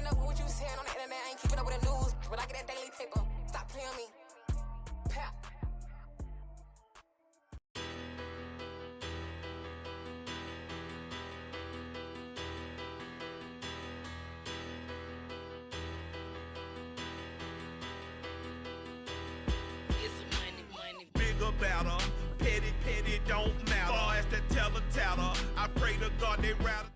up with what you saying on the internet. I ain't keeping up with the news, but I get that daily paper. Stop playing me. Pap. About her. Petty, don't matter. Far as the teller, I pray to God they rather.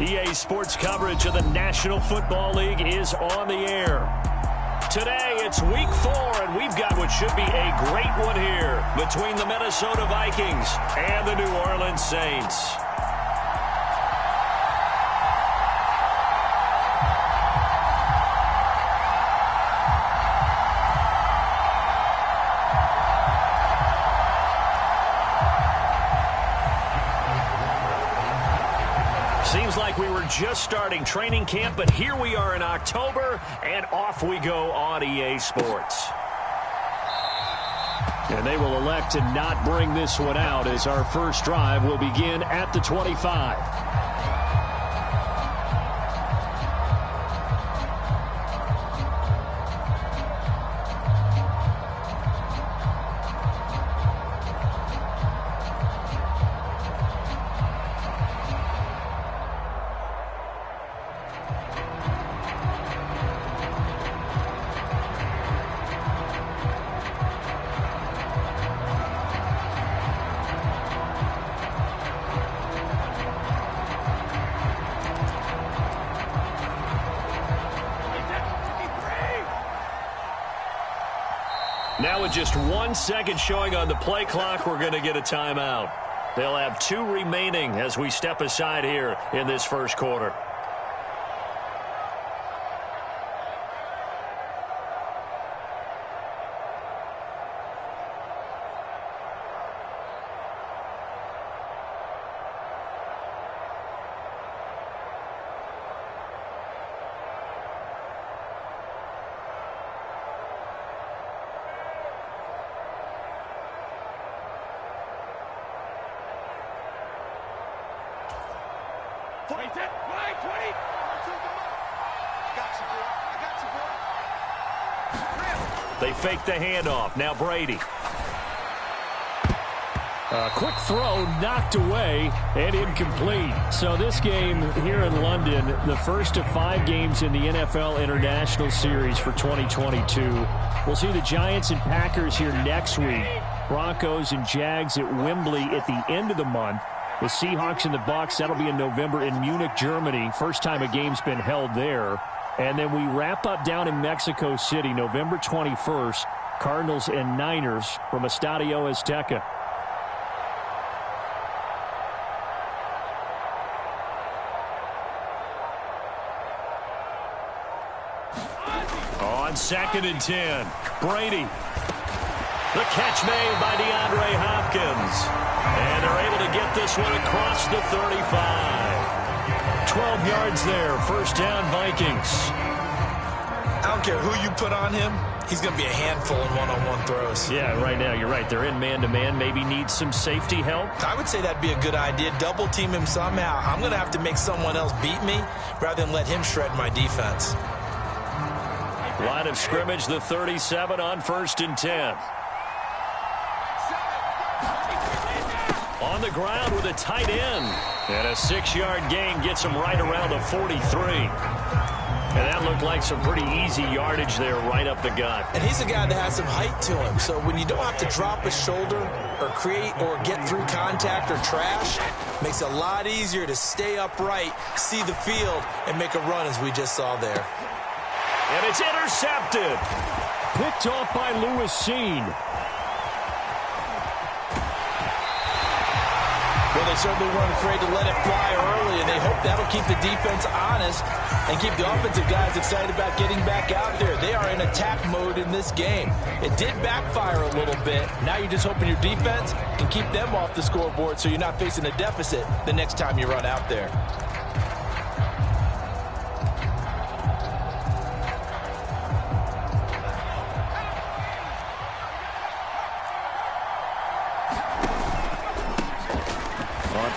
EA Sports coverage of the National Football League is on the air. Today, it's Week 4, and we've got what should be a great one here between the Minnesota Vikings and the New Orleans Saints. Seems like we were just starting training camp, but here we are in October, and off we go on EA Sports. And they will elect to not bring this one out as our first drive will begin at the 25. Now with just 1 second showing on the play clock, we're going to get a timeout. They'll have 2 remaining as we step aside here in this first quarter. They fake the handoff. Now Brady. A quick throw knocked away and incomplete. So this game here in London, the first of 5 games in the NFL International Series for 2022. We'll see the Giants and Packers here next week. Broncos and Jags at Wembley at the end of the month. The Seahawks and the Bucs, that'll be in November in Munich, Germany. First time a game's been held there. And then we wrap up down in Mexico City, November 21st, Cardinals and Niners from Estadio Azteca. On 2nd and 10, Brady. The catch made by DeAndre Hopkins. And they're able to get this one across the 35. 12 yards there, first down Vikings. I don't care who you put on him, he's going to be a handful in one-on-one throws. Yeah, right now, you're right. They're in man-to-man, maybe need some safety help. I would say that'd be a good idea. Double team him somehow. I'm going to have to make someone else beat me rather than let him shred my defense. Line of scrimmage, the 37 on 1st and 10. On the ground with a tight end. And a 6-yard gain gets him right around the 43. And that looked like some pretty easy yardage there right up the gut. And he's a guy that has some height to him. So when you don't have to drop a shoulder or create or get through contact or trash, makes it a lot easier to stay upright, see the field, and make a run as we just saw there. And it's intercepted. Picked off by Lewis Seen. Well, they certainly weren't afraid to let it fly early, and they hope that'll keep the defense honest and keep the offensive guys excited about getting back out there. They are in attack mode in this game. It did backfire a little bit. Now you're just hoping your defense can keep them off the scoreboard so you're not facing a deficit the next time you run out there.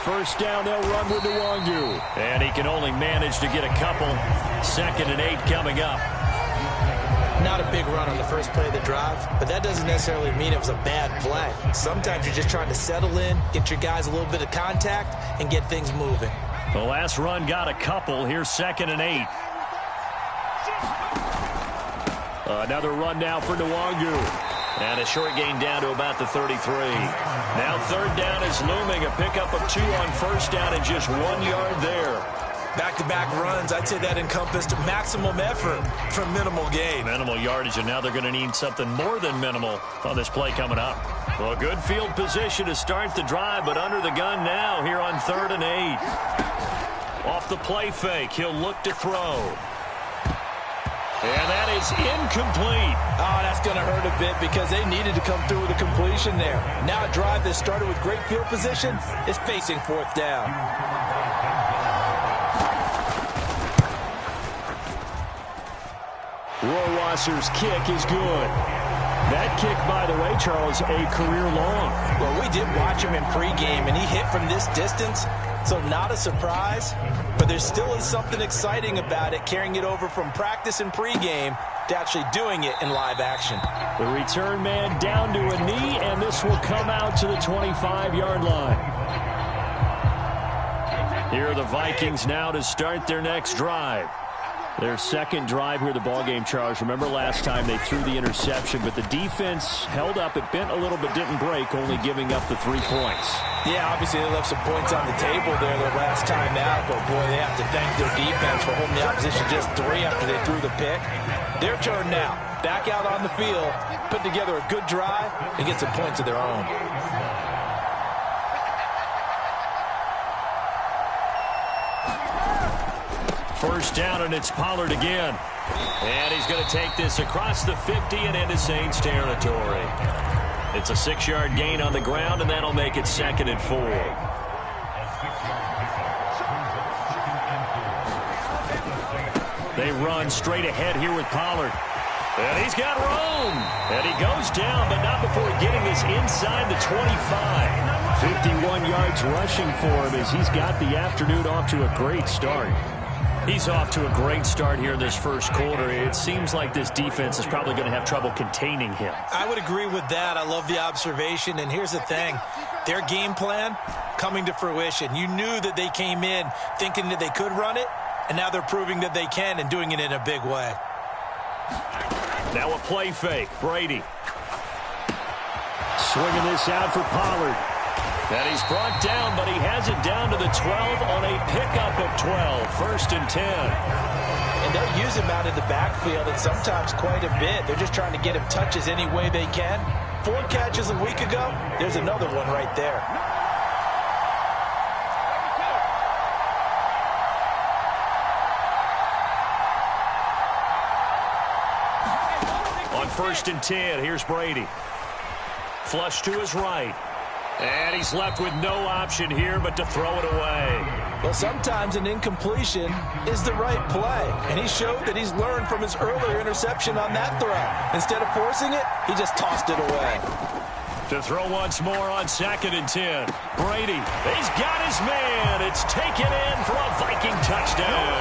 first down, they'll run with Nwangu. And he can only manage to get a couple. 2nd and 8 coming up. Not a big run on the first play of the drive, but that doesn't necessarily mean it was a bad play. Sometimes you're just trying to settle in, get your guys a little bit of contact, and get things moving. The last run got a couple. Here's 2nd and 8. Another run now for Nwangu. And a short gain down to about the 33. Now 3rd down is looming. A pickup of 2 on first down and just 1 yard there. Back-to-back runs, I'd say that encompassed maximum effort for minimal gain. Minimal yardage, and now they're going to need something more than minimal on this play coming up. Well, good field position to start the drive, but under the gun now here on 3rd and 8. Off the play fake, he'll look to throw. And that is incomplete. Oh, that's going to hurt a bit because they needed to come through with a completion there. Now a drive that started with great field position is facing 4th down. Rohrwasser's kick is good. That kick, by the way, Charles, a career long. Well, we did watch him in pregame, and he hit from this distance, so not a surprise. But there still is something exciting about it, carrying it over from practice and pregame to actually doing it in live action. The return man down to a knee, and this will come out to the 25-yard line. Here are the Vikings now to start their next drive. Their second drive here of the ballgame, Charles. Remember last time they threw the interception, but the defense held up. It bent a little but didn't break, only giving up the 3 points. Yeah, obviously they left some points on the table there their last time out, but boy, they have to thank their defense for holding the opposition just 3 after they threw the pick. Their turn now. Back out on the field, put together a good drive, and get some points of their own. First down, and it's Pollard again. And he's going to take this across the 50 and into Saints territory. It's a 6-yard gain on the ground, and that'll make it 2nd and 4. They run straight ahead here with Pollard. And he's got room. And he goes down, but not before getting this inside the 25. 51 yards rushing for him as he's got the afternoon off to a great start. He's off to a great start here in this first quarter. It seems like this defense is probably going to have trouble containing him. I would agree with that. I love the observation. And here's the thing. Their game plan coming to fruition. You knew that they came in thinking that they could run it, and now they're proving that they can and doing it in a big way. Now a play fake. Brady. Swinging this out for Pollard. And he's brought down, but he has it down to the 12 on a pickup of 12. 1st and 10. And they'll use him out of the backfield, and sometimes quite a bit. They're just trying to get him touches any way they can. 4 catches a week ago. There's another one right there. On 1st and 10, here's Brady. Flush to his right. And he's left with no option here but to throw it away. Well, sometimes an incompletion is the right play. And he showed that he's learned from his earlier interception on that throw. Instead of forcing it, he just tossed it away. To throw once more on 2nd and 10. Brady, he's got his man. It's taken in for a Viking touchdown.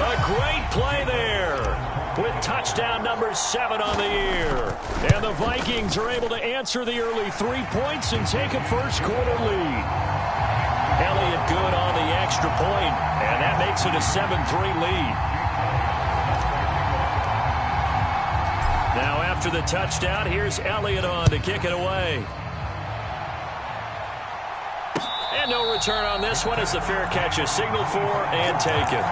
A great play there, with touchdown number 7 on the year. And the Vikings are able to answer the early 3 points and take a first quarter lead. Elliott good on the extra point, and that makes it a 7-3 lead. Now after the touchdown, here's Elliott on to kick it away. And no return on this one as the fair catch is signaled for and taken.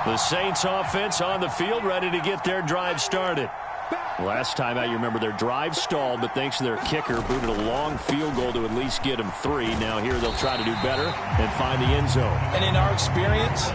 The Saints offense on the field, ready to get their drive started. Last time out, you remember their drive stalled, but thanks to their kicker, booted a long field goal to at least get them 3. Now here they'll try to do better and find the end zone. And in our experience,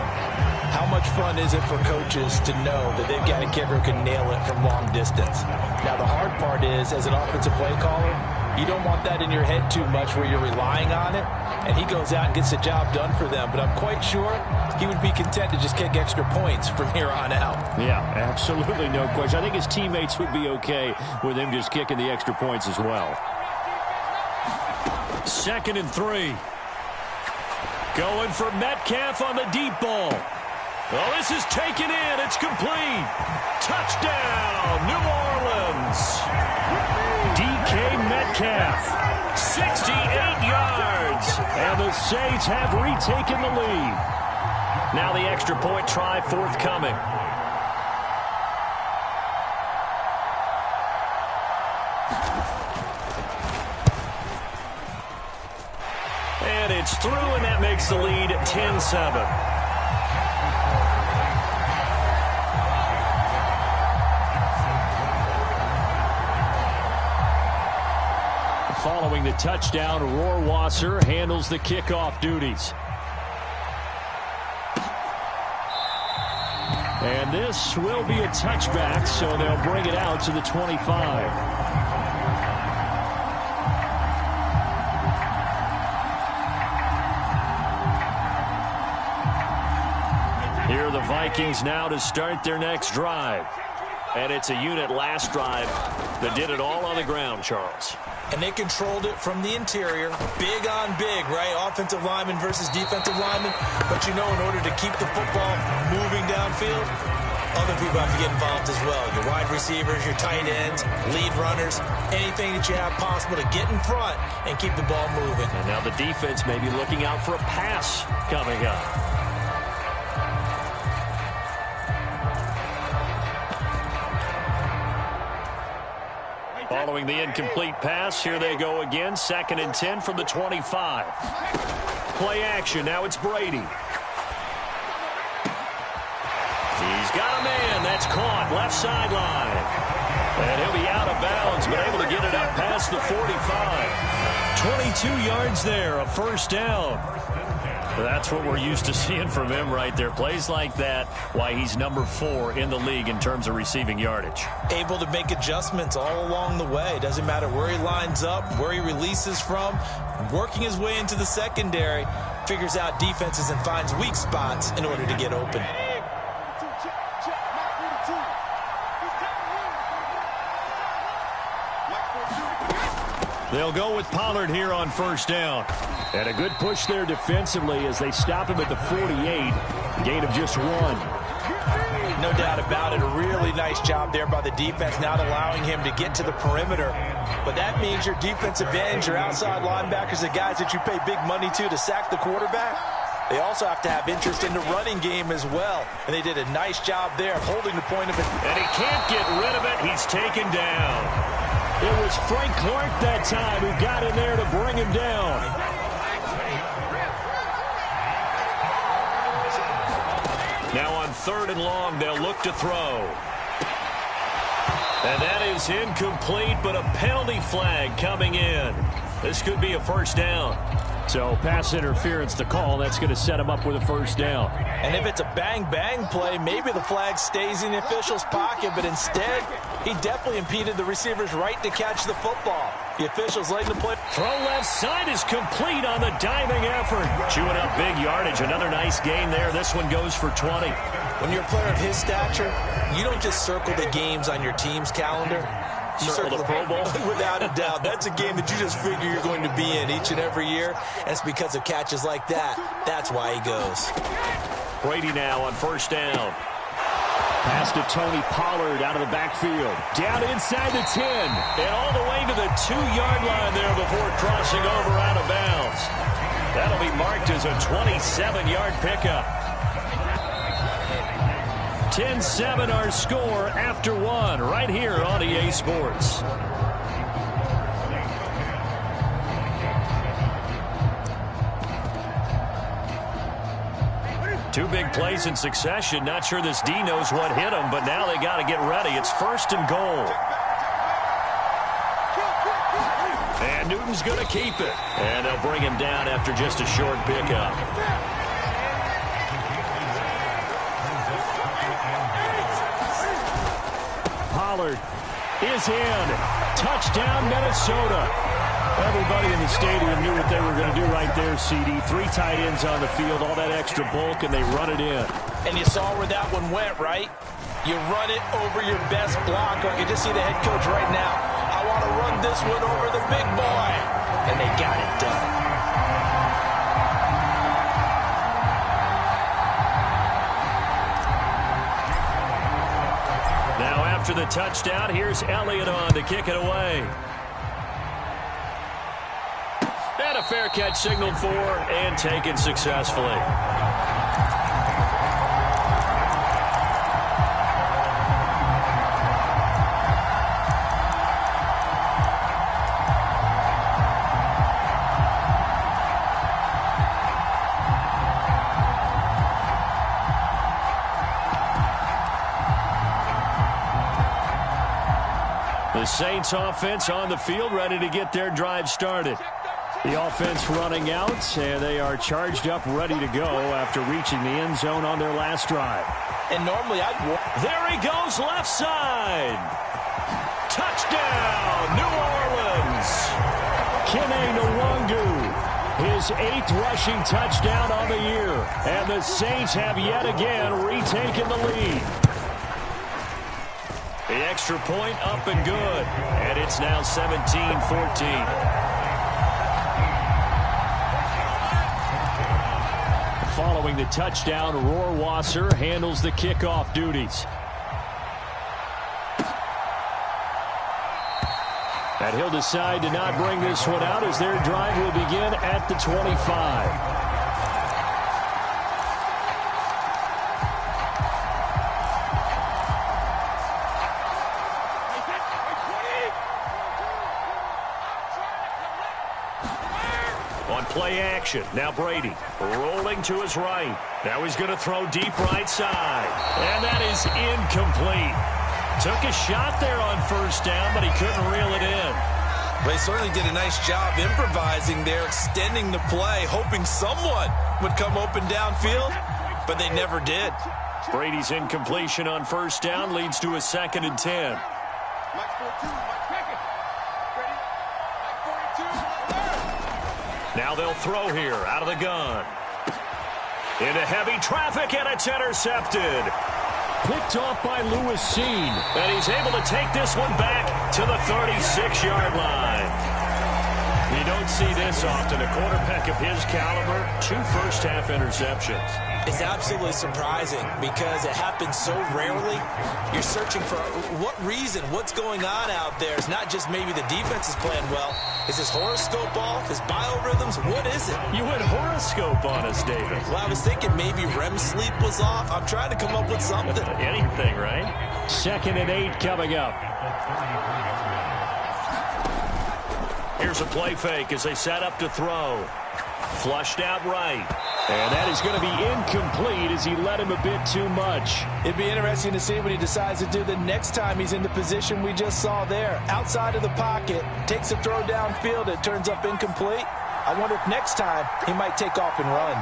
how much fun is it for coaches to know that they've got a kicker who can nail it from long distance? Now the hard part is, as an offensive play caller, You don't want that in your head too much where you're relying on it, and he goes out and gets the job done for them. But I'm quite sure he would be content to just kick extra points from here on out. Yeah, absolutely no question. I think his teammates would be okay with him just kicking the extra points as well. 2nd and 3. Going for Metcalf on the deep ball. Well, this is taken in. It's complete. Touchdown, New Orleans. DK Metcalf, 68 yards. And the Saints have retaken the lead. Now the extra point try forthcoming. And it's through, and that makes the lead 10-7. Following the touchdown, Rohrwasser handles the kickoff duties. And this will be a touchback, so they'll bring it out to the 25. Here are the Vikings now to start their next drive. And it's a unit last drive that did it all on the ground, Charles. And they controlled it from the interior. Big on big, right? Offensive lineman versus defensive lineman. But you know, in order to keep the football moving downfield, other people have to get involved as well. Your wide receivers, your tight ends, lead runners, anything that you have possible to get in front and keep the ball moving. And now the defense may be looking out for a pass coming up. Following the incomplete pass, here they go again. 2nd and 10 from the 25. Play action. Now it's Brady. He's got a man. That's caught. Left sideline. And he'll be out of bounds, but able to get it up past the 45. 22 yards there, a first down. That's what we're used to seeing from him right there. Plays like that, why he's number 4 in the league in terms of receiving yardage. Able to make adjustments all along the way. Doesn't matter where he lines up, where he releases from. Working his way into the secondary, figures out defenses and finds weak spots in order to get open. They'll go with Pollard here on first down. And a good push there defensively as they stop him at the 48. Gain of just 1. No doubt about it. A really nice job there by the defense, not allowing him to get to the perimeter. But that means your defensive ends, your outside linebackers, the guys that you pay big money to sack the quarterback, they also have to have interest in the running game as well. And they did a nice job there of holding the point of it. And he can't get rid of it. He's taken down. It was Frank Clark that time who got in there to bring him down. Now on 3rd and long, they'll look to throw. And that is incomplete, but a penalty flag coming in. This could be a first down. So pass interference to call. That's going to set him up with a first down. And if it's a bang-bang play, maybe the flag stays in the official's pocket, but instead, he definitely impeded the receiver's right to catch the football. The officials letting the play. Throw left side is complete on the diving effort. Chewing up big yardage. Another nice gain there. This one goes for 20. When you're a player of his stature, you don't just circle the games on your team's calendar. You circle the Pro Bowl. Without a doubt. That's a game that you just figure you're going to be in each and every year. And it's because of catches like that. That's why he goes. Brady now on first down. Pass to Tony Pollard out of the backfield. Down inside the 10. And all the way to the 2-yard line there before crossing over out of bounds. That'll be marked as a 27-yard pickup. 10-7 our score after 1 right here on EA Sports. Two big plays in succession. Not sure this D knows what hit him, but now they got to get ready. It's 1st and goal. And Newton's going to keep it. And they'll bring him down after just a short pickup. Pollard is in. Touchdown, Minnesota. Everybody in the stadium knew what they were going to do right there, CD. 3 tight ends on the field, all that extra bulk, and they run it in. And you saw where that one went, right? You run it over your best blocker. You just see the head coach right now. I want to run this one over the big boy. And they got it done. Now after the touchdown, here's Elliott on to kick it away. And a fair catch signaled for and taken successfully. The Saints offense on the field, ready to get their drive started. The offense running out, and they are charged up, ready to go after reaching the end zone on their last drive. And normally There he goes, left side. Touchdown, New Orleans. Kene Nwangu, his 8th rushing touchdown on the year. And the Saints have yet again retaken the lead. The extra point up and good. And it's now 17-14. Following the touchdown, Rohrwasser handles the kickoff duties. And he'll decide to not bring this one out as their drive will begin at the 25. Play action. Now Brady rolling to his right. Now he's going to throw deep right side. And that is incomplete. Took a shot there on first down, but he couldn't reel it in. They certainly did a nice job improvising there, extending the play, hoping someone would come open downfield, but they never did. Brady's incompletion on first down leads to a 2nd and 10. Now they'll throw here out of the gun. Into heavy traffic, and it's intercepted. Picked off by Lewis Seen. And he's able to take this one back to the 36-yard line. You don't see this often. A quarterback of his caliber, 2 first-half interceptions. It's absolutely surprising because it happens so rarely. You're searching for what reason, what's going on out there. It's not just maybe the defense is playing well. Is his horoscope off? His biorhythms? What is it? You went horoscope on us, David. Well, I was thinking maybe REM sleep was off. I'm trying to come up with something. Anything, right? 2nd and 8 coming up. Here's a play fake as they set up to throw. Flushed out right. And that is going to be incomplete as he led him a bit too much. It'd be interesting to see what he decides to do the next time he's in the position we just saw there. Outside of the pocket, takes a throw downfield, it turns up incomplete. I wonder if next time he might take off and run.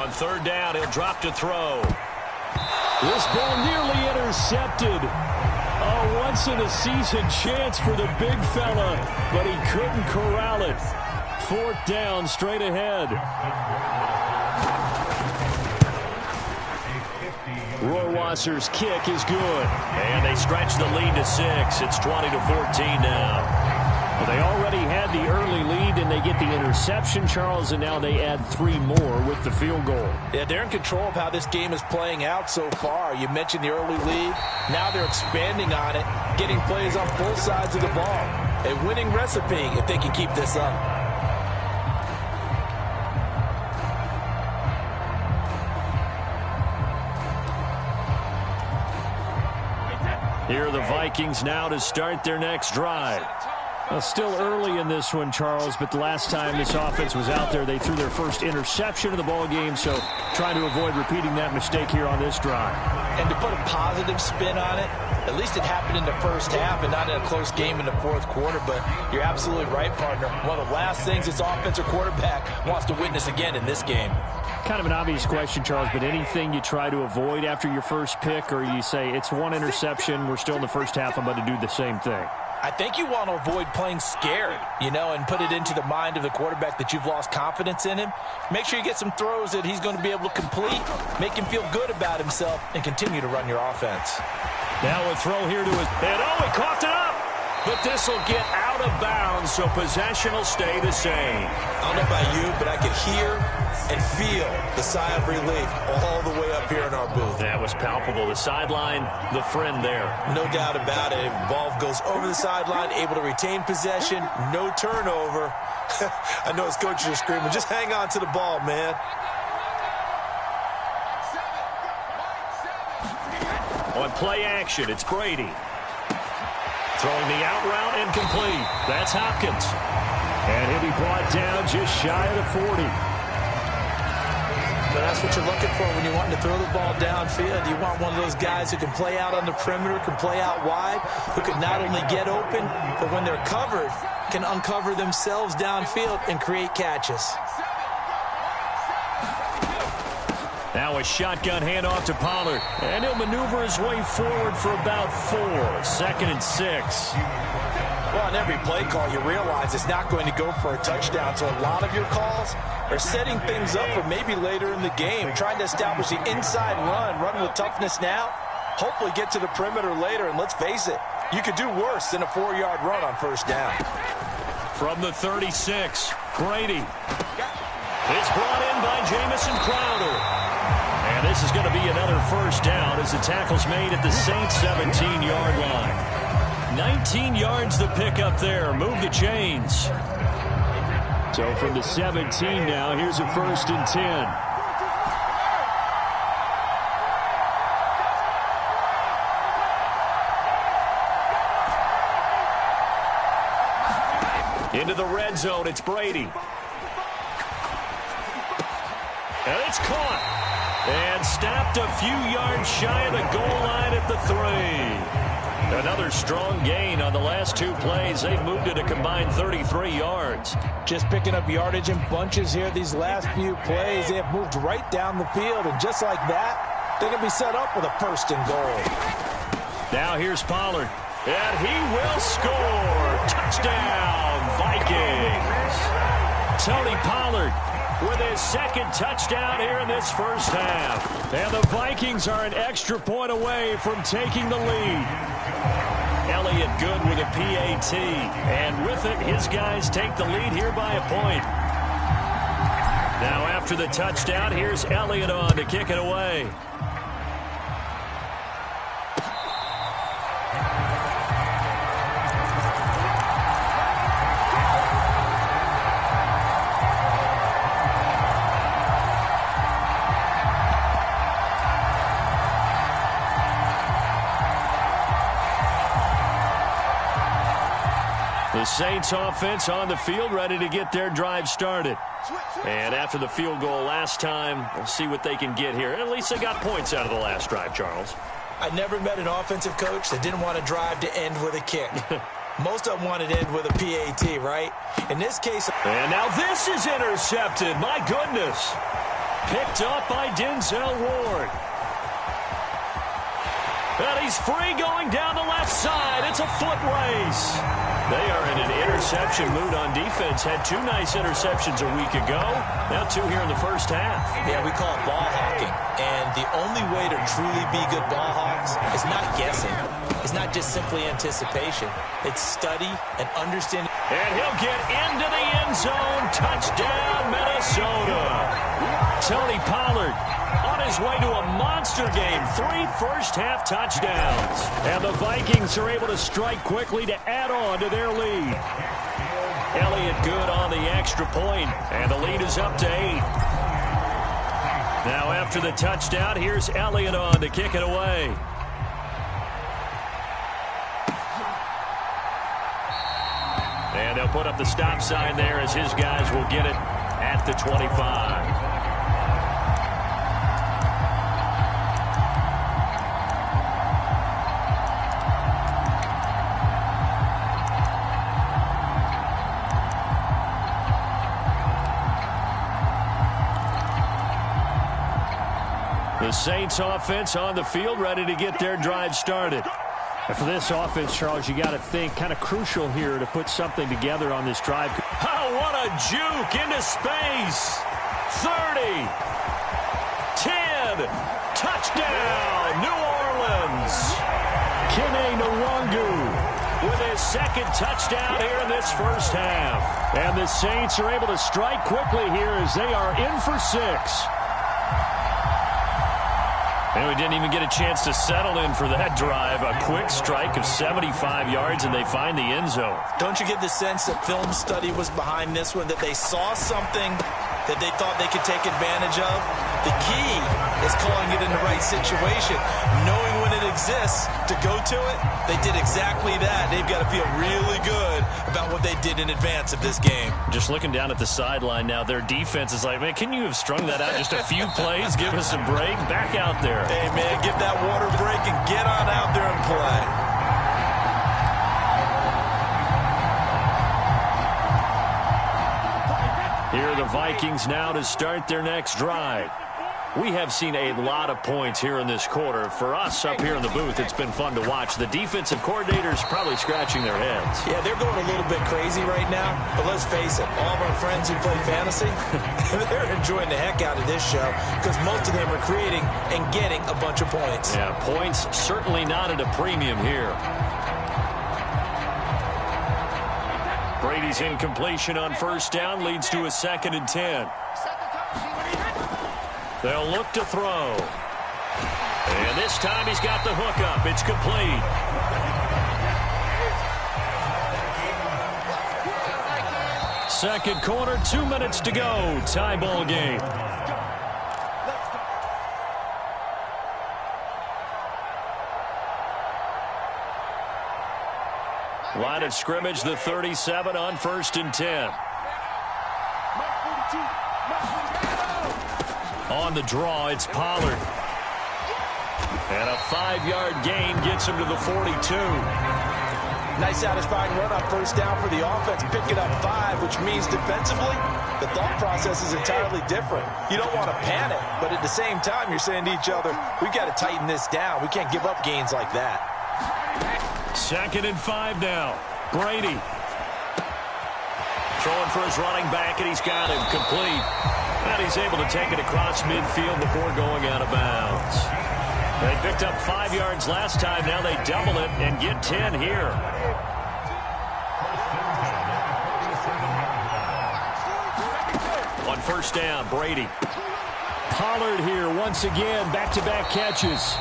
On 3rd down, he'll drop to throw. This ball nearly intercepted. A once-in-a-season chance for the big fella, but he couldn't corral it. 4th down, straight ahead. Rohrwasser's kick is good. And they stretch the lead to 6. It's 20-14 now. Well, they already had the early lead, and they get the interception, Charles, and now they add 3 more with the field goal. Yeah, they're in control of how this game is playing out so far. You mentioned the early lead. Now they're expanding on it, getting plays on both sides of the ball. A winning recipe if they can keep this up. Here are the Vikings now to start their next drive. Well, still early in this one, Charles, but the last time this offense was out there, they threw their first interception of the ball game, so trying to avoid repeating that mistake here on this drive. And to put a positive spin on it, at least it happened in the first half and not in a close game in the fourth quarter, but you're absolutely right, partner. One of the last things this offensive quarterback wants to witness again in this game. Kind of an obvious question, Charles, but anything you try to avoid after your first pick, or you say it's one interception, we're still in the first half, I'm about to do the same thing? I think you want to avoid playing scared, and put it into the mind of the quarterback that you've lost confidence in him. Make sure you get some throws that he's going to be able to complete, make him feel good about himself, and continue to run your offense. Now a throw here to his... And he coughed it up! But this will get out of bounds, so possession will stay the same. I don't know about you, but I could hear and feel the sigh of relief all the way up here in our booth. That was palpable. The sideline, the friend there. No doubt about it. Ball goes over the sideline, able to retain possession, no turnover. I know his coaches are screaming, just hang on to the ball, man. On play action, it's Brady. Throwing the out route incomplete. That's Hopkins. And he'll be brought down just shy of the 40. But that's what you're looking for when you're wanting to throw the ball downfield. You want one of those guys who can play out on the perimeter, can play out wide, who can not only get open, but when they're covered, can uncover themselves downfield and create catches. Now a shotgun handoff to Pollard. And he'll maneuver his way forward for about 4. 2nd and 6. Well, on every play call, you realize it's not going to go for a touchdown. So a lot of your calls are setting things up for maybe later in the game, trying to establish the inside run with toughness now, hopefully get to the perimeter later. And let's face it, you could do worse than a 4-yard run on first down. From the 36, Brady. It's brought in by Jamison Crowder. And this is going to be another first down as the tackle's made at the Saints 17-yard line. 19 yards the pick up there. Move the chains. So from the 17 now, here's a 1st and 10. Into the red zone, it's Brady. And it's caught. And stopped a few yards shy of the goal line at the 3. Another strong gain on the last 2 plays. They've moved it a combined 33 yards. Just picking up yardage in bunches here these last few plays. They have moved right down the field. And just like that, they're going to be set up with a 1st and goal. Now here's Pollard. And he will score. Touchdown, Vikings. Tony Pollard with his 2nd touchdown here in this first half. And the Vikings are an extra point away from taking the lead. Elliott Good with a PAT. And with it, his guys take the lead here by a point. Now after the touchdown, here's Elliott on to kick it away. The Saints offense on the field, ready to get their drive started. And after the field goal last time, we'll see what they can get here. At least they got points out of the last drive, Charles. I never met an offensive coach that didn't want to drive to end with a kick. Most of them wanted to end with a PAT, right? In this case... And now this is intercepted. My goodness. Picked up by Denzel Ward. And he's free going down the left side. It's a foot race. They are in an interception mood on defense. Had 2 nice interceptions a week ago. Now 2 here in the first half. Yeah, we call it ball hawking. And the only way to truly be good ball hawks is not guessing. It's not just simply anticipation. It's study and understanding. And he'll get into the end zone. Touchdown, Minnesota. Tony Pollard on his way to a monster game. 3 first-half touchdowns. And the Vikings are able to strike quickly to add on to their lead. Elliott Good on the extra point, and the lead is up to 8. Now after the touchdown, here's Elliott on to kick it away. And they'll put up the stop sign there as his guys will get it at the 25. The Saints offense on the field, ready to get their drive started. And for this offense, Charles, you got to think kind of crucial here to put something together on this drive. Oh, what a juke into space. 30. 10. Touchdown, New Orleans. Kene Nwangu with his second touchdown here in this first half. And the Saints are able to strike quickly here as they are in for 6. And we didn't even get a chance to settle in for that drive. A quick strike of 75 yards, and they find the end zone. Don't you get the sense that film study was behind this one, that they saw something that they thought they could take advantage of? The key is calling it in the right situation, knowing when it exists to go to it. They did exactly that. They've got to feel really good about what they did in advance of this game. Just looking down at the sideline now, their defense is like, man, can you have strung that out just a few plays? Give us a break. Back out there. Hey, man, give that water break and get on out there and play. Here are the Vikings now to start their next drive. We have seen a lot of points here in this quarter. For us up here in the booth, it's been fun to watch. The defensive coordinators probably scratching their heads. Yeah, they're going a little bit crazy right now. But let's face it, all of our friends who play fantasy, they're enjoying the heck out of this show because most of them are creating and getting a bunch of points. Yeah, points certainly not at a premium here. Brady's incompletion on first down leads to a 2nd and 10. They'll look to throw. And this time he's got the hook up. It's complete. Second quarter, 2 minutes to go. Tie ball game. Line of scrimmage, the 37 on 1st and 10. On the draw, it's Pollard. And a 5-yard gain gets him to the 42. Nice satisfying run on first down for the offense. Picking up 5, which means defensively, the thought process is entirely different. You don't want to panic, but at the same time, you're saying to each other, we've got to tighten this down. We can't give up gains like that. 2nd and 5 now. Brady. Throwing for his running back, and he's got him complete. And he's able to take it across midfield before going out of bounds. They picked up 5 yards last time. Now they double it and get 10 here. On first down, Brady. Pollard here once again, back-to-back catches.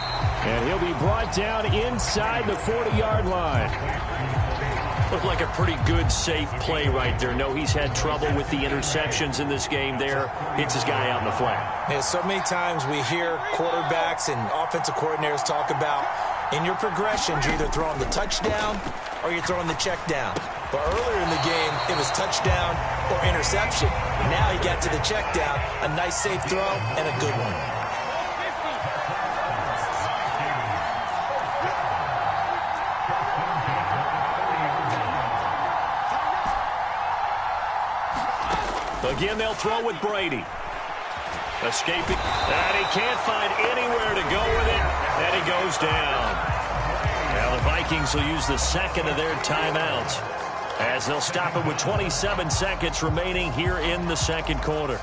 And he'll be brought down inside the 40-yard line. Looked like a pretty good, safe play right there. No, he's had trouble with the interceptions in this game there. Hits his guy out in the flat. Yeah, so many times we hear quarterbacks and offensive coordinators talk about in your progressions, you're either throwing the touchdown or you're throwing the check down. But earlier in the game, it was touchdown or interception. Now he got to the check down, a nice safe throw and a good one. Again, they'll throw with Brady. Escaping. And he can't find anywhere to go with it. And he goes down. Now the Vikings will use the second of their timeouts as they'll stop it with 27 seconds remaining here in the second quarter.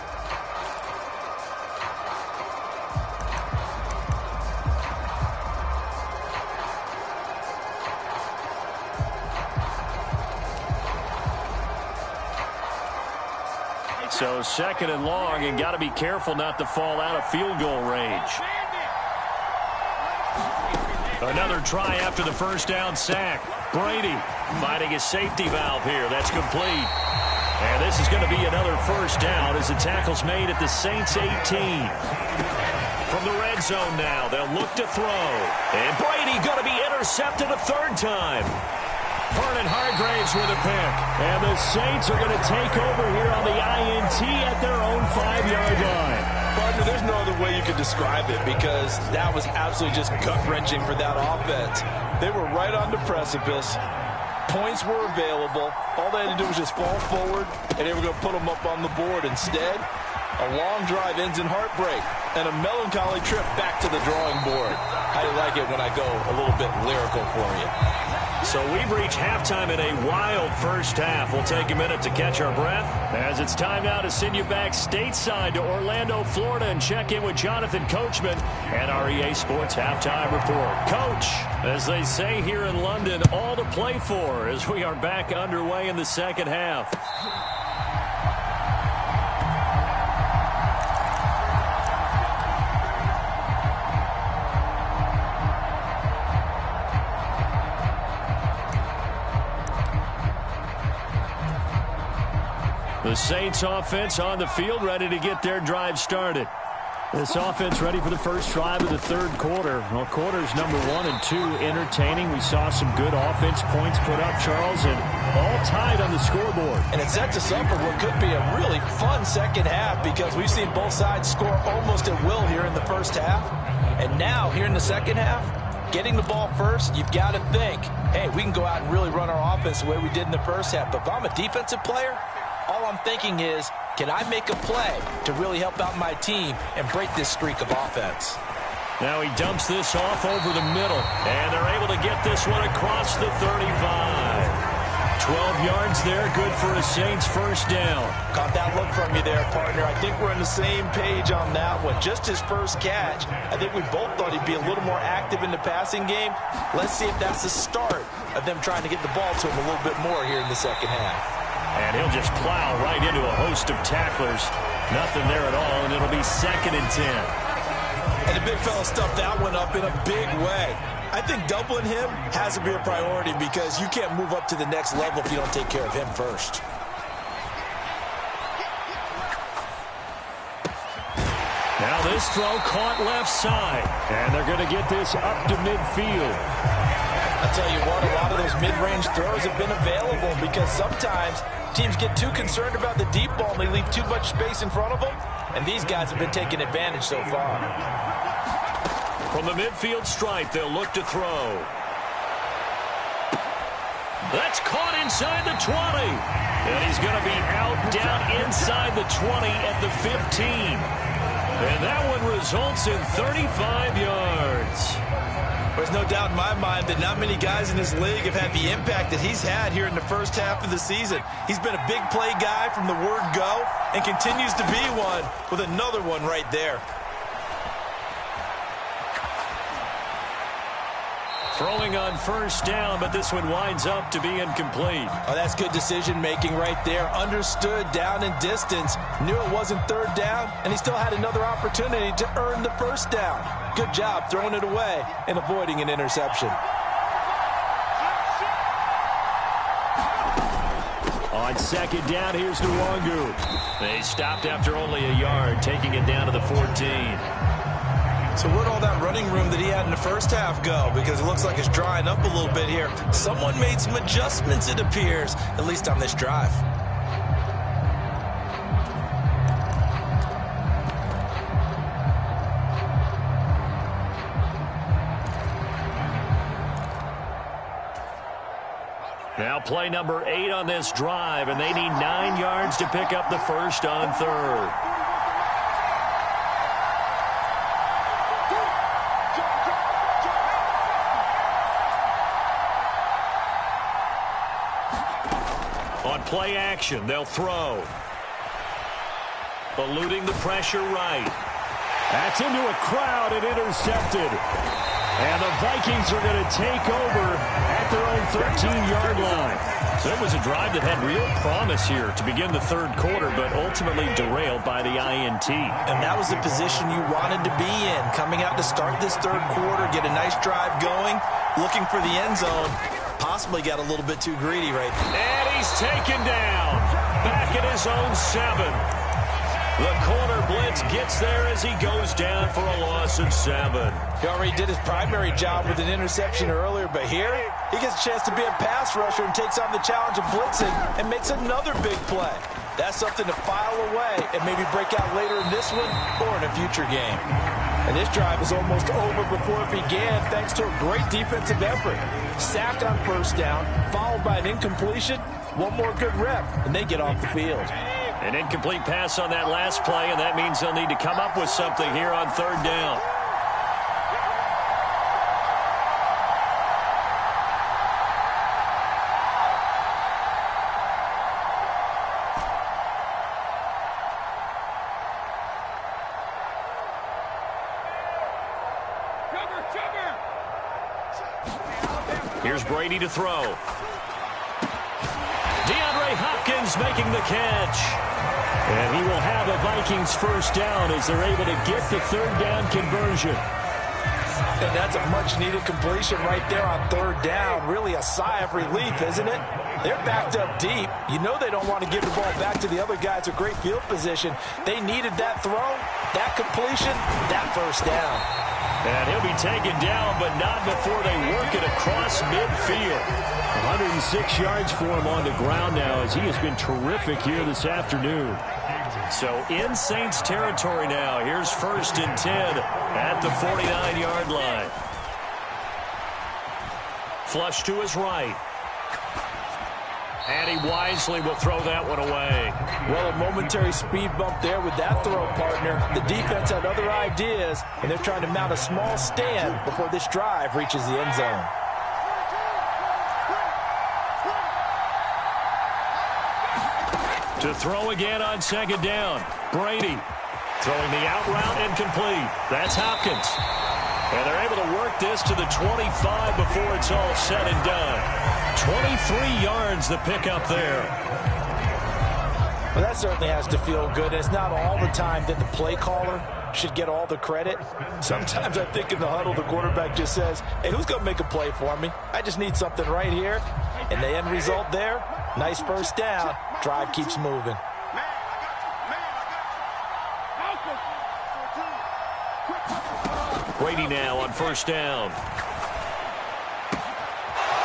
So 2nd and long, and got to be careful not to fall out of field goal range. Another try after the first down sack. Brady finding his safety valve here. That's complete. And this is going to be another first down as the tackle's made at the Saints 18. From the red zone now, they'll look to throw. And Brady going to be intercepted a 3rd time. Vernon Hargraves with a pick. And the Saints are going to take over here on the INT at their own 5-yard line. Partner, there's no other way you could describe it because that was absolutely just gut-wrenching for that offense. They were right on the precipice. Points were available. All they had to do was just fall forward, and they were going to put them up on the board. Instead, a long drive ends in heartbreak and a melancholy trip back to the drawing board. How do you like it when I go a little bit lyrical for you? So we've reached halftime in a wild first half. We'll take a minute to catch our breath, as it's time now to send you back stateside to Orlando, Florida, and check in with Jonathan Coachman and our EA Sports Halftime Report. Coach, as they say here in London, all to play for as we are back underway in the second half. The Saints offense on the field, ready to get their drive started. This offense ready for the first drive of the third quarter. Well, quarters number 1 and 2 entertaining. We saw some good offense points put up, Charles, and all tied on the scoreboard. And it sets us up for what could be a really fun second half because we've seen both sides score almost at will here in the first half. And now, here in the second half, getting the ball first, you've got to think, hey, we can go out and really run our offense the way we did in the first half. But if I'm a defensive player, all I'm thinking is, can I make a play to really help out my team and break this streak of offense? Now he dumps this off over the middle, and they're able to get this one across the 35. 12 yards there, good for a Saints first down. Caught that look from you there, partner. I think we're on the same page on that one. Just his first catch. I think we both thought he'd be a little more active in the passing game. Let's see if that's the start of them trying to get the ball to him a little bit more here in the second half. And he'll just plow right into a host of tacklers. Nothing there at all, and it'll be 2nd and 10. And the big fella stuffed that one up in a big way. I think doubling him has to be a priority because you can't move up to the next level if you don't take care of him first. Now this throw caught left side, and they're going to get this up to midfield. I'll tell you what, a lot of those mid-range throws have been available because sometimes teams get too concerned about the deep ball and they leave too much space in front of them, and these guys have been taking advantage so far. From the midfield stripe, they'll look to throw. That's caught inside the 20. And he's going to be out down inside the 20 at the 15. And that one results in 35 yards. There's no doubt in my mind that not many guys in this league have had the impact that he's had here in the first half of the season. He's been a big play guy from the word go and continues to be one with another one right there. Throwing on first down, but this one winds up to be incomplete. Oh, that's good decision-making right there. Understood down and distance. Knew it wasn't third down, and he still had another opportunity to earn the first down. Good job throwing it away and avoiding an interception. On 2nd down, here's Nwangu. They stopped after only a yard, taking it down to the 14. So where'd all that running room that he had in the first half go? Because it looks like it's drying up a little bit here. Someone made some adjustments, it appears, at least on this drive. Now play number 8 on this drive, and they need 9 yards to pick up the first on third. On play action, they'll throw. Eluding the pressure right. That's into a crowd and intercepted. And the Vikings are going to take over at their own 13-yard line. There was a drive that had real promise here to begin the third quarter, but ultimately derailed by the INT. And that was the position you wanted to be in. Coming out to start this third quarter, get a nice drive going, looking for the end zone. Possibly got a little bit too greedy right there. And he's taken down. Back at his own 7. The corner blitz gets there as he goes down for a loss of 7. He already did his primary job with an interception earlier, but here he gets a chance to be a pass rusher and takes on the challenge of blitzing and makes another big play. That's something to file away and maybe break out later in this one or in a future game. And this drive is almost over before it began thanks to a great defensive effort. Sack on first down, followed by an incompletion. One more good rep, and they get off the field. An incomplete pass on that last play, and that means they'll need to come up with something here on third down. Here's Brady to throw. DeAndre Hopkins making the catch. And he will have a Vikings first down as they're able to get the third down conversion. And that's a much-needed completion right there on third down. Really a sigh of relief, isn't it? They're backed up deep. You know they don't want to give the ball back to the other guys with great field position. They needed that throw, that completion, that first down. And he'll be taken down, but not before they work it across midfield. 106 yards for him on the ground now as he has been terrific here this afternoon. So in Saints territory now. Here's 1st and 10 at the 49-yard line. Flush to his right. And he wisely will throw that one away. Well, a momentary speed bump there with that throw, partner. The defense had other ideas, and they're trying to mount a small stand before this drive reaches the end zone. To throw again on second down. Brady throwing the out route incomplete. That's Hopkins. And they're able to work this to the 25 before it's all said and done. 23 yards the pickup there. Well, that certainly has to feel good. It's not all the time that the play caller should get all the credit. Sometimes I think in the huddle, the quarterback just says, hey, who's going to make a play for me? I just need something right here. And the end result there, nice first down. Drive keeps moving. Brady now on first down.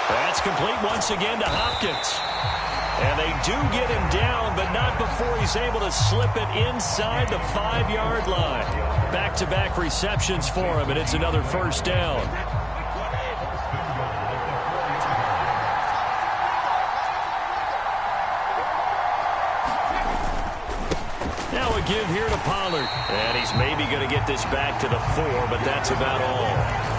That's complete once again to Hopkins. And they do get him down, but not before he's able to slip it inside the 5-yard line. Back-to-back receptions for him, and it's another first down. Now a give here to Pollard. And he's maybe going to get this back to the 4, but that's about all.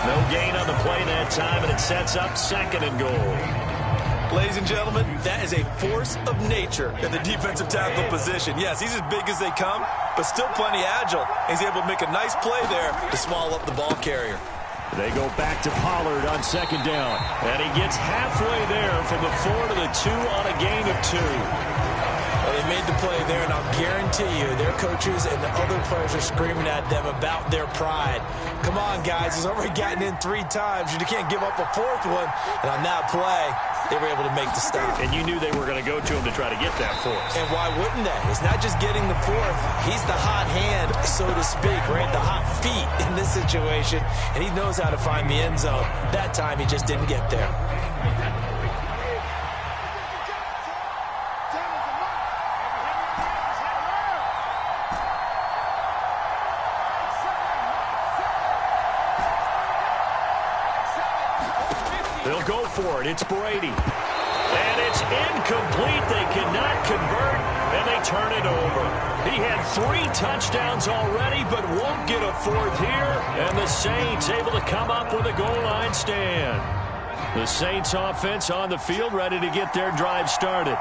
No gain on the play that time, and it sets up 2nd and goal. Ladies and gentlemen, that is a force of nature in the defensive tackle position. Yes, he's as big as they come, but still plenty agile. He's able to make a nice play there to swallow up the ball carrier. They go back to Pollard on second down. And he gets halfway there from the 4 to the 2 on a gain of 2. Well, they made the play there, and I'll guarantee you their coaches and the other players are screaming at them about their pride. Come on, guys. He's already gotten in 3 times. You can't give up a 4th one. And on that play, they were able to make the stop. And you knew they were going to go to him to try to get that 4th. And why wouldn't they? It's not just getting the 4th. He's the hot hand, so to speak, right? The hot feet in this situation. And he knows how to find the end zone. That time, he just didn't get there. They'll go for it. It's Brady. And it's incomplete. They cannot convert, and they turn it over. He had 3 touchdowns already, but won't get a 4th here. And the Saints able to come up with a goal line stand. The Saints offense on the field, ready to get their drive started.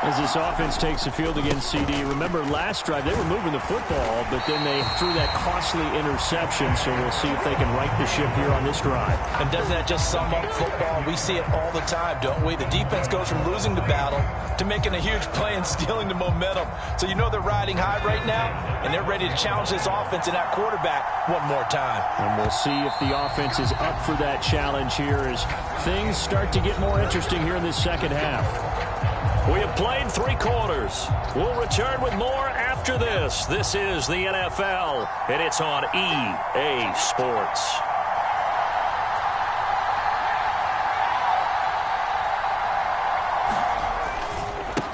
As this offense takes the field against CD, remember last drive they were moving the football, but then they threw that costly interception, so we'll see if they can right the ship here on this drive. And doesn't that just sum up football? We see it all the time, don't we? The defense goes from losing the battle to making a huge play and stealing the momentum. So you know they're riding high right now, and they're ready to challenge this offense and that quarterback one more time. And we'll see if the offense is up for that challenge here as things start to get more interesting here in this second half. We have played 3 quarters. We'll return with more after this. This is the NFL, and it's on EA Sports.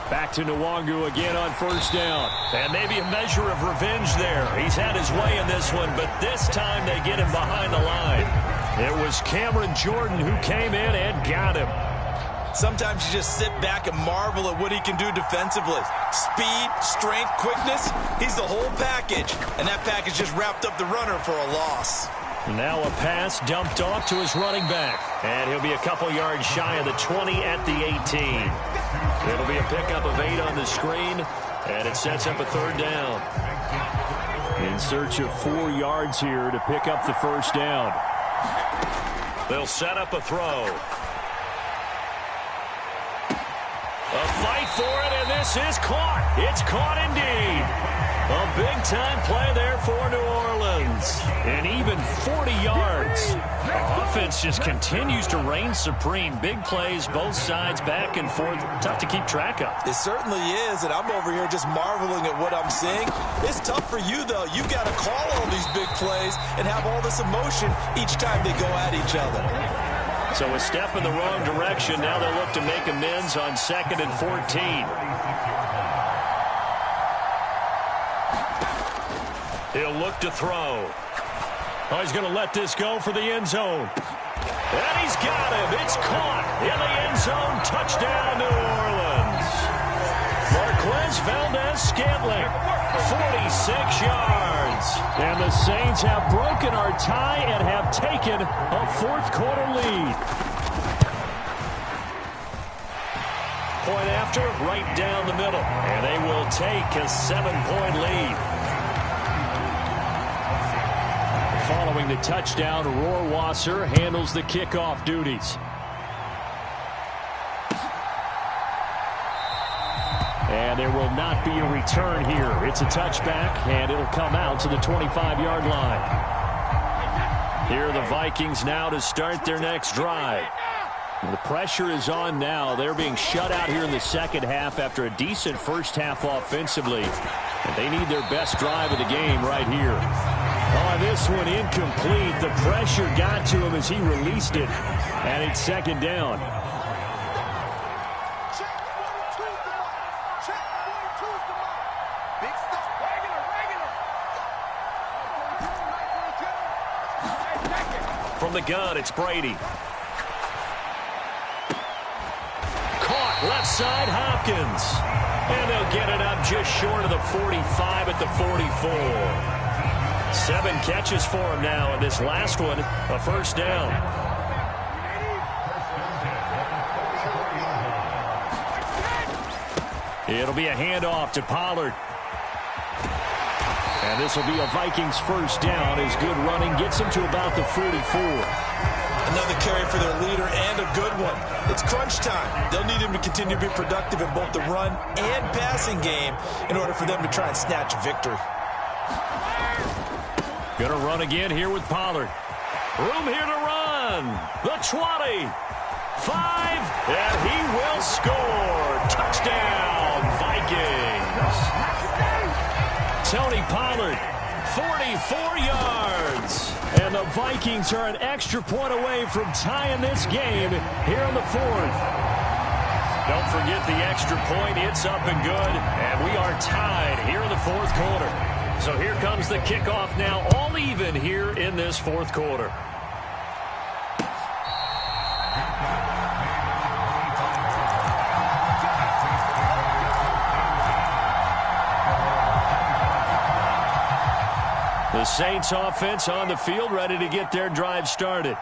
Back to Nwangu again on first down. And maybe a measure of revenge there. He's had his way in this one, but this time they get him behind the line. It was Cameron Jordan who came in and got him. Sometimes you just sit back and marvel at what he can do defensively. Speed, strength, quickness, he's the whole package. And that package just wrapped up the runner for a loss. Now a pass dumped off to his running back. And he'll be a couple yards shy of the 20 at the 18. It'll be a pickup of 8 on the screen, and it sets up a third down. In search of 4 yards here to pick up the first down. They'll set up a throw. A fight for it, and this is caught. It's caught indeed. A big-time play there for New Orleans. And even 40 yards. The offense just continues to reign supreme. Big plays, both sides, back and forth. Tough to keep track of. It certainly is, and I'm over here just marveling at what I'm seeing. It's tough for you, though. You've got to call all these big plays and have all this emotion each time they go at each other. So a step in the wrong direction. Now they'll look to make amends on 2nd and 14. He'll look to throw. Oh, he's going to let this go for the end zone. And he's got him. It's caught in the end zone. Touchdown, New Orleans. Marquez Valdez-Scantling, 46 yards. And the Saints have broken our tie and have taken a fourth-quarter lead. Point after, right down the middle. And they will take a 7-point lead. Following the touchdown, Rohrwasser handles the kickoff duties. And there will not be a return here. It's a touchback, and it'll come out to the 25-yard line. Here are the Vikings now to start their next drive. The pressure is on now. They're being shut out here in the second half after a decent first half offensively. And they need their best drive of the game right here. Oh, this one incomplete. The pressure got to him as he released it. And it's second down. From the gun, it's Brady. Caught left side, Hopkins. And they'll get it up just short of the 45 at the 44. 7 catches for him now, and this last one, a first down. It'll be a handoff to Pollard. And this will be a Vikings first down as good running gets him to about the 44. Another carry for their leader and a good one. It's crunch time. They'll need him to continue to be productive in both the run and passing game in order for them to try and snatch a victory. Going to run again here with Pollard. Room here to run. The 20. 5. And he will score. Touchdown, Vikings. Tony Pollard, 44 yards. And the Vikings are an extra point away from tying this game here in the fourth. Don't forget the extra point. It's up and good. And we are tied here in the fourth quarter. So here comes the kickoff now, all even here in this fourth quarter. The Saints offense on the field, ready to get their drive started.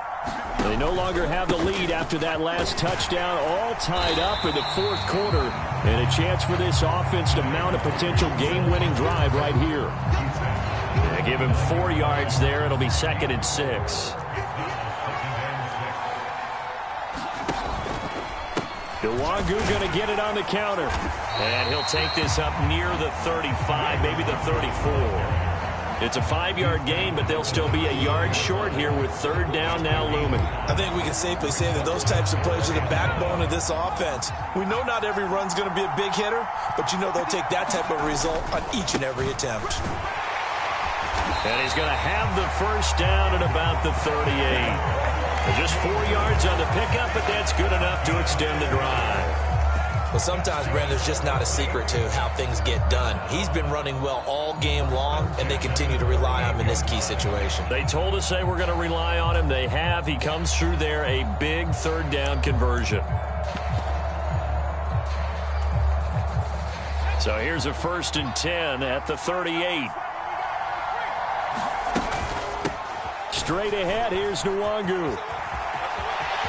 They no longer have the lead after that last touchdown, all tied up in the fourth quarter. And a chance for this offense to mount a potential game-winning drive right here. Yeah, give him 4 yards there. It'll be 2nd and 6. Nwangu going to get it on the counter. And he'll take this up near the 35, maybe the 34. It's a 5-yard gain, but they'll still be a yard short here with third down now looming. I think we can safely say that those types of plays are the backbone of this offense. We know not every run's going to be a big hitter, but you know they'll take that type of result on each and every attempt. And he's going to have the first down at about the 38. Just 4 yards on the pickup, but that's good enough to extend the drive. Well, sometimes, Brandon, there's just not a secret to how things get done. He's been running well all game long, and they continue to rely on him in this key situation. They told us they were going to rely on him. They have. He comes through there, a big third down conversion. So here's a 1st and 10 at the 38. Straight ahead, here's Nwangu.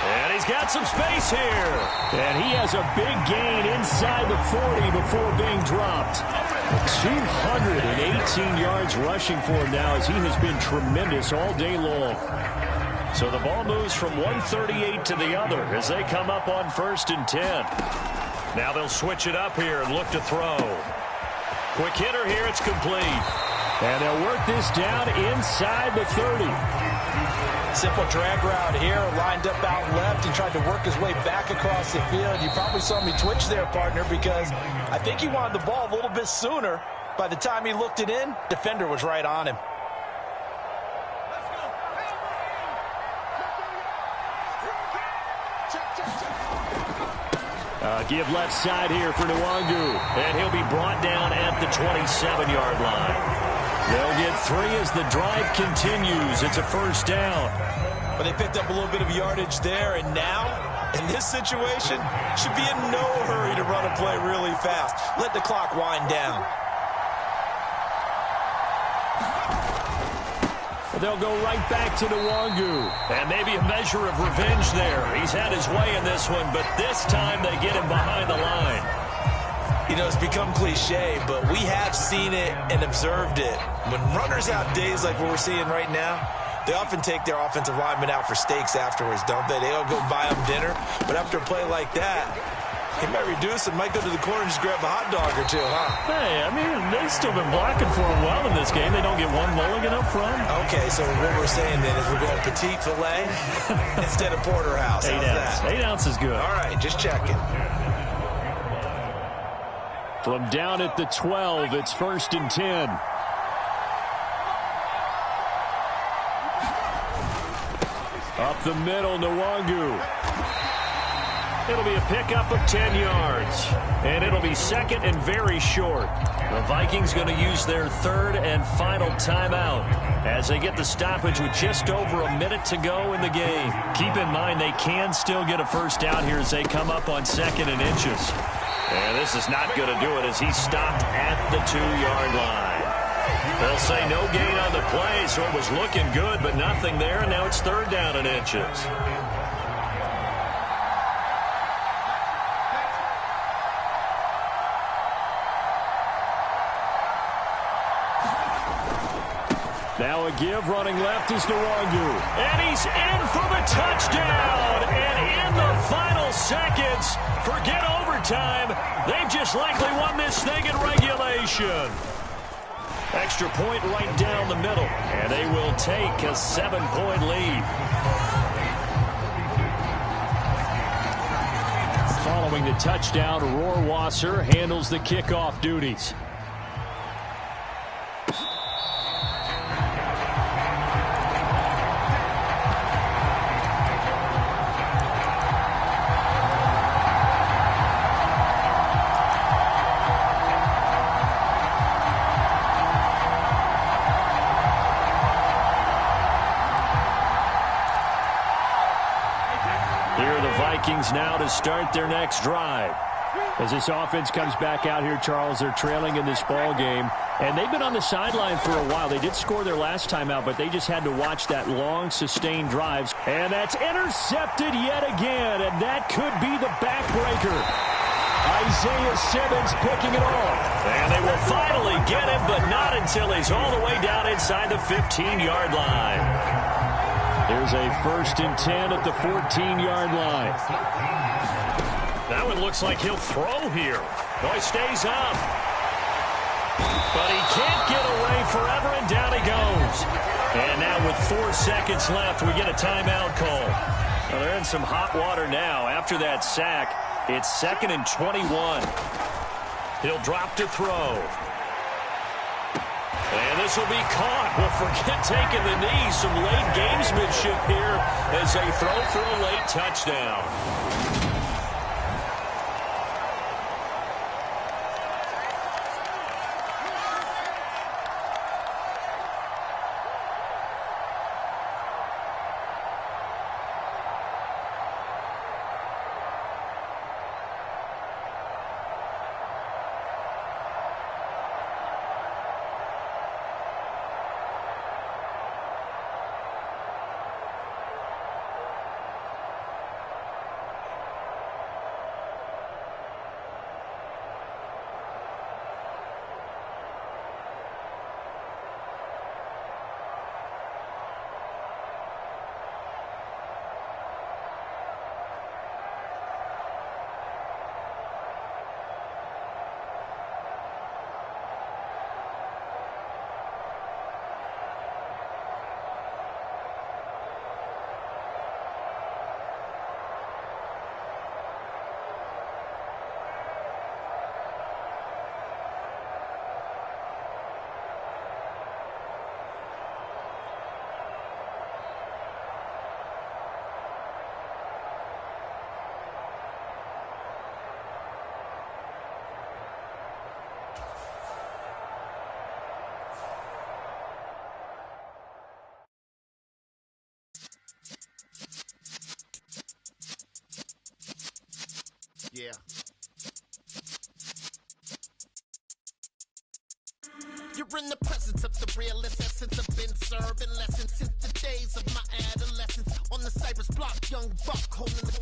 And he's got some space here. And he has a big gain inside the 40 before being dropped. 218 yards rushing for him now as he has been tremendous all day long. So the ball moves from 138 to the other as they come up on 1st and 10. Now they'll switch it up here and look to throw. Quick hitter here, it's complete. And they'll work this down inside the 30. Simple drag route here, lined up out left and tried to work his way back across the field. You probably saw me twitch there, partner, because I think he wanted the ball a little bit sooner. By the time he looked it in, defender was right on him. Give left side here for Nwangu, and he'll be brought down at the 27-yard line. They'll get 3 as the drive continues. It's a first down. But they picked up a little bit of yardage there, and now, in this situation, should be in no hurry to run a play really fast. Let the clock wind down. They'll go right back to Nwangu. And maybe a measure of revenge there. He's had his way in this one, but this time they get him behind the line. You know, it's become cliche, but we have seen it and observed it. When runners have days like what we're seeing right now, they often take their offensive linemen out for steaks afterwards, don't they? They'll go buy them dinner, but after a play like that, he might reduce and might go to the corner and just grab a hot dog or two, huh? Hey, I mean, they've still been blocking for him well in this game. They don't get one mulligan up front. Okay, so what we're saying then is we're going petite filet instead of porterhouse. How's that? 8 ounce is good. All right, just checking. From down at the 12, it's 1st and 10. Up the middle, Nwangu. It'll be a pickup of 10 yards. And it'll be 2nd and very short. The Vikings going to use their 3rd and final timeout as they get the stoppage with just over a minute to go in the game. Keep in mind they can still get a first down here as they come up on 2nd and inches. And this is not going to do it as he's stopped at the 2-yard line. They'll say no gain on the play, so it was looking good, but nothing there, and now it's 3rd down and inches. Now a give, running left is Nwangu. And he's in for the touchdown. And in the final seconds, forget overtime. They've just likely won this thing in regulation. Extra point right down the middle. And they will take a 7-point lead. Following the touchdown, Rohrwasser handles the kickoff duties. Now to start their next drive. As this offense comes back out here, Charles, they're trailing in this ball game, and they've been on the sideline for a while. They did score their last time out, but they just had to watch that long, sustained drives. And that's intercepted yet again, and that could be the backbreaker. Isaiah Simmons picking it off. And they will finally get him, but not until he's all the way down inside the 15-yard line. There's a 1st and 10 at the 14-yard line. That one looks like he'll throw here. No, he stays up. But he can't get away forever, and down he goes. And now with 4 seconds left, we get a timeout call. Well, they're in some hot water now. After that sack, it's 2nd and 21. He'll drop to throw. And this will be caught. Well, forget taking the knee. Some late gamesmanship here as they throw for a late touchdown. Yeah. You're in the presence of the realest essence. I've been serving lessons since the days of my adolescence. On the Cypress block, young buck holding the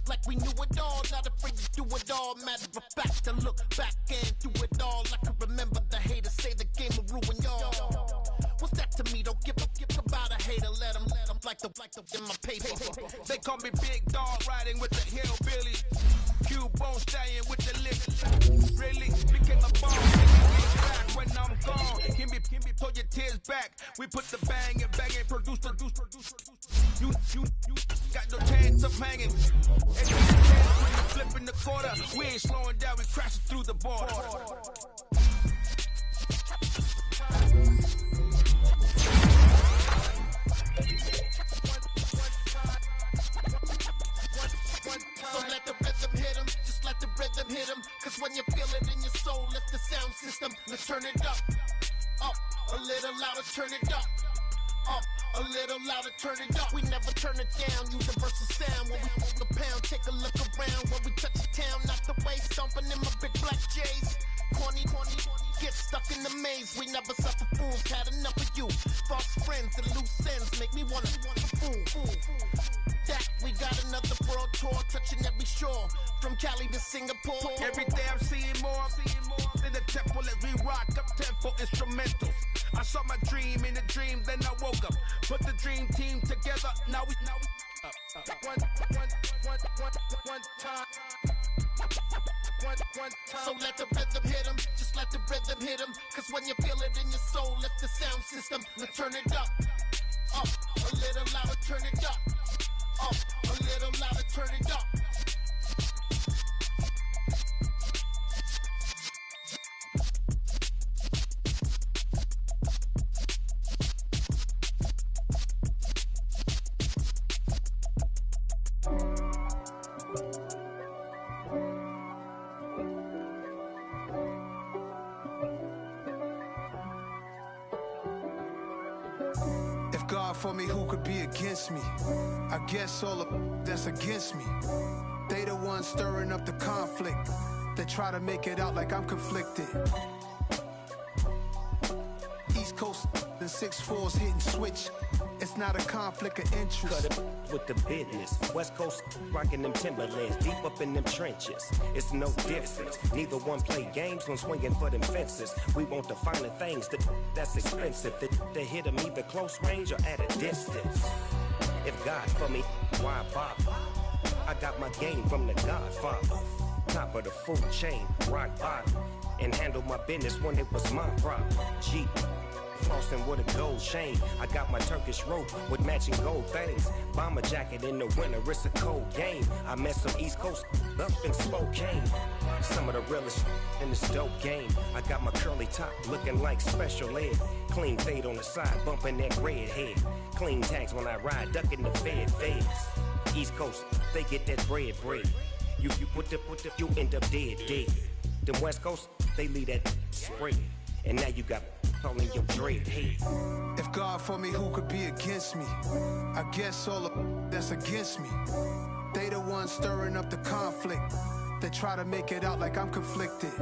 like we knew it all. Not afraid to do it all. Matter of fact, to look back and do it all. I can remember the haters say the game will ruin y'all. What's that to me? Don't give about a hater. Let them like the in my paper. They call me Big Dog, riding with the hillbillies. Cube-bone stallion with the lick. Really became a ball. Back when I'm gone. Give me, pull your tears back. We put the bang and produce. You got no chance of hanging. And you when you flipping the quarter, we ain't slowing down. We crashing through the border. So let the rhythm hit him, just let the rhythm hit him. Cause when you feel it in your soul, lift the sound system. Let's turn it up, a little louder, turn it up, a little louder, turn it up. We never turn it down, universal sound. When we move the pound, take a look around. When we touch the town, not the way, stomping in my big black J's. Corny, get stuck in the maze. We never suffer fools, had enough of you. False friends and loose ends make me wanna fool. That we got another world tour, touching every shore, from Cali to Singapore. Every day I'm seeing more in the temple as we rock up tempo instrumentals. I saw my dream in a dream, then I woke up. Put the dream team together, now we one time. So let the rhythm hit him, just let the rhythm hit him. Cause when you feel it in your soul, lift the sound system. Let's turn it up, a little louder, turn it up, a little louder, turn it up. God for me, who could be against me? I guess all of that's against me. They the ones stirring up the conflict. They try to make it out like I'm conflicted. East Coast and 6'4's hitting switch. It's not a conflict of interest. Cut it with the business. West Coast rocking them Timberlands, deep up in them trenches. It's no difference. Neither one play games when swinging for them fences. We want the finer things that's expensive. That hit them either close range or at a distance. If God for me, why bother? I got my game from the Godfather. top of the food chain, rock bottom, and handle my business when it was my problem. G. Flossing with a gold chain. I got my Turkish rope with matching gold things. Bomber jacket in the winter, it's a cold game. I met some East Coast up in Spokane. Some of the realest in this dope game. I got my curly top looking like special ed. Clean fade on the side, bumping that red head. Clean tags when I ride, ducking the feds. East Coast, they get that bread. You you end up dead. Them West Coast, they leave that spread. And now you got calling your dread head. If God for me, who could be against me? I guess all the that's against me. They the ones stirring up the conflict. They try to make it out like I'm conflicted.